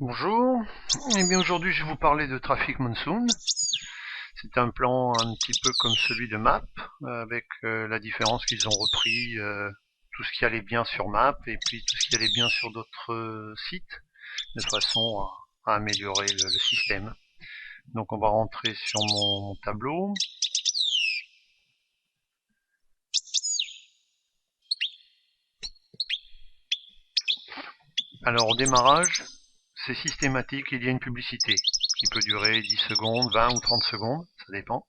Bonjour, et bien aujourd'hui je vais vous parler de Traffic Monsoon. C'est un plan un petit peu comme celui de Map, avec la différence qu'ils ont repris tout ce qui allait bien sur Map et puis tout ce qui allait bien sur d'autres sites, de façon à améliorer le système. Donc on va rentrer sur mon tableau. Alors au démarrage, c'est systématique, il y a une publicité qui peut durer 10 secondes, 20 ou 30 secondes, ça dépend.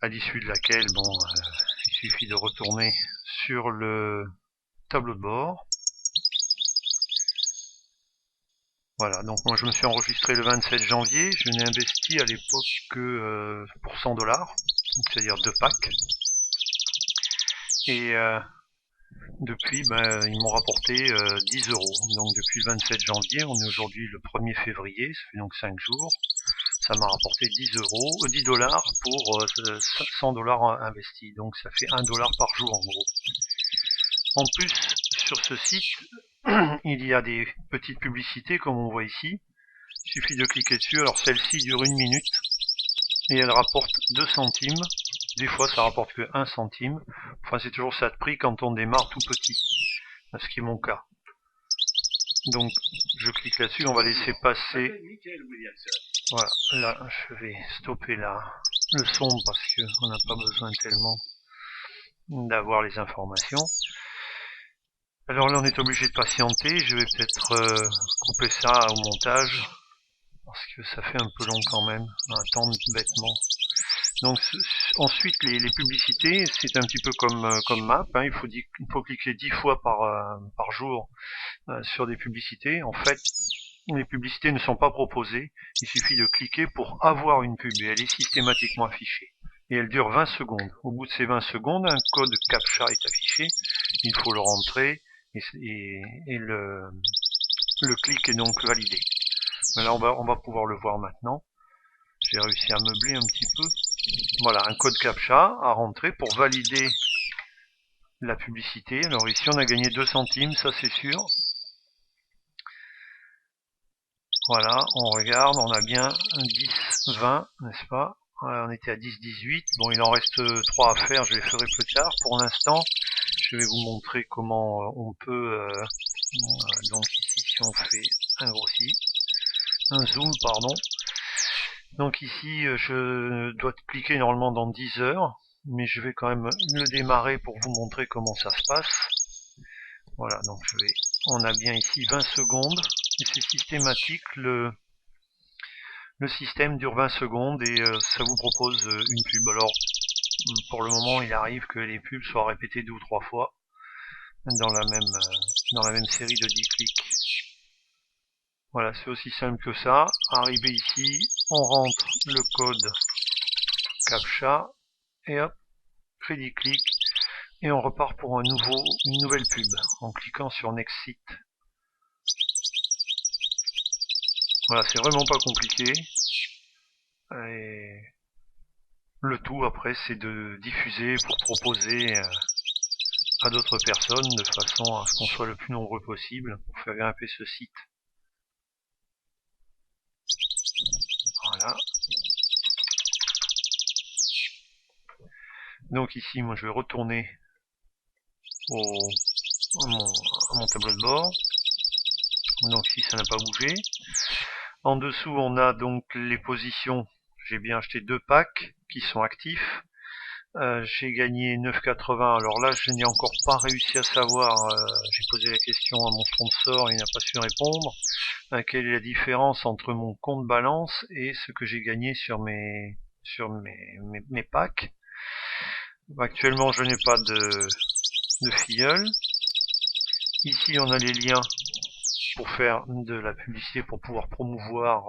À l'issue de laquelle, il suffit de retourner sur le tableau de bord. Voilà, donc moi je me suis enregistré le 27 janvier, je n'ai investi à l'époque que pour 100$, c'est-à-dire 2 packs. Et depuis, ils m'ont rapporté 10€. Donc depuis le 27 janvier, on est aujourd'hui le 1er février, ça fait donc 5 jours. Ça m'a rapporté 10$ pour 100$ investis. Donc ça fait 1$ par jour en gros. En plus, sur ce site, il y a des petites publicités comme on voit ici. Il suffit de cliquer dessus. Alors celle-ci dure 1 minute et elle rapporte 2 centimes. Des fois ça rapporte que 1 centime. Enfin c'est toujours ça de prix quand on démarre tout petit, ce qui est mon cas. Donc je clique là-dessus, on va laisser passer. Voilà, là je vais stopper le son parce qu'on n'a pas besoin tellement d'avoir les informations. Alors là on est obligé de patienter, je vais peut-être couper ça au montage parce que ça fait un peu long quand même, à attendre bêtement. Donc ensuite les publicités, c'est un petit peu comme Map, hein, il faut cliquer 10 fois par jour sur des publicités. En fait, les publicités ne sont pas proposées, il suffit de cliquer pour avoir une pub et elle est systématiquement affichée. Et elle dure 20 secondes. Au bout de ces 20 secondes, un code CAPTCHA est affiché, il faut le rentrer et le clic est donc validé. Mais là on va pouvoir le voir maintenant. J'ai réussi à meubler un petit peu. Voilà, un code CAPTCHA à rentrer pour valider la publicité. Alors ici on a gagné 2 centimes, ça c'est sûr. Voilà, on regarde, on a bien 10, 20, n'est-ce pas? Voilà, on était à 10, 18. Bon, il en reste 3 à faire, je les ferai plus tard. Pour l'instant, je vais vous montrer comment on peut... donc ici, si on fait un zoom, pardon. Donc ici, je dois cliquer normalement dans 10 heures, mais je vais quand même le démarrer pour vous montrer comment ça se passe. Voilà, donc on a bien ici 20 secondes, et c'est systématique, le système dure 20 secondes et ça vous propose une pub. Alors, pour le moment, il arrive que les pubs soient répétées 2 ou 3 fois dans la même série de 10 clics. Voilà, c'est aussi simple que ça. Arrivé ici, on rentre le code CAPTCHA et hop, crédit clic et on repart pour une nouvelle pub en cliquant sur Next Site. Voilà, c'est vraiment pas compliqué. Et le tout après, c'est de diffuser pour proposer à d'autres personnes de façon à ce qu'on soit le plus nombreux possible pour faire grimper ce site. Voilà. Donc ici, moi je vais retourner à mon tableau de bord. Donc ici, ça n'a pas bougé. En dessous, on a donc les positions. J'ai bien acheté 2 packs qui sont actifs. J'ai gagné 9,80. Alors là, je n'ai encore pas réussi à savoir. J'ai posé la question à mon sponsor, il n'a pas su répondre. Quelle est la différence entre mon compte balance et ce que j'ai gagné sur mes packs. Actuellement, je n'ai pas de filleul. Ici, on a les liens pour faire de la publicité, pour pouvoir promouvoir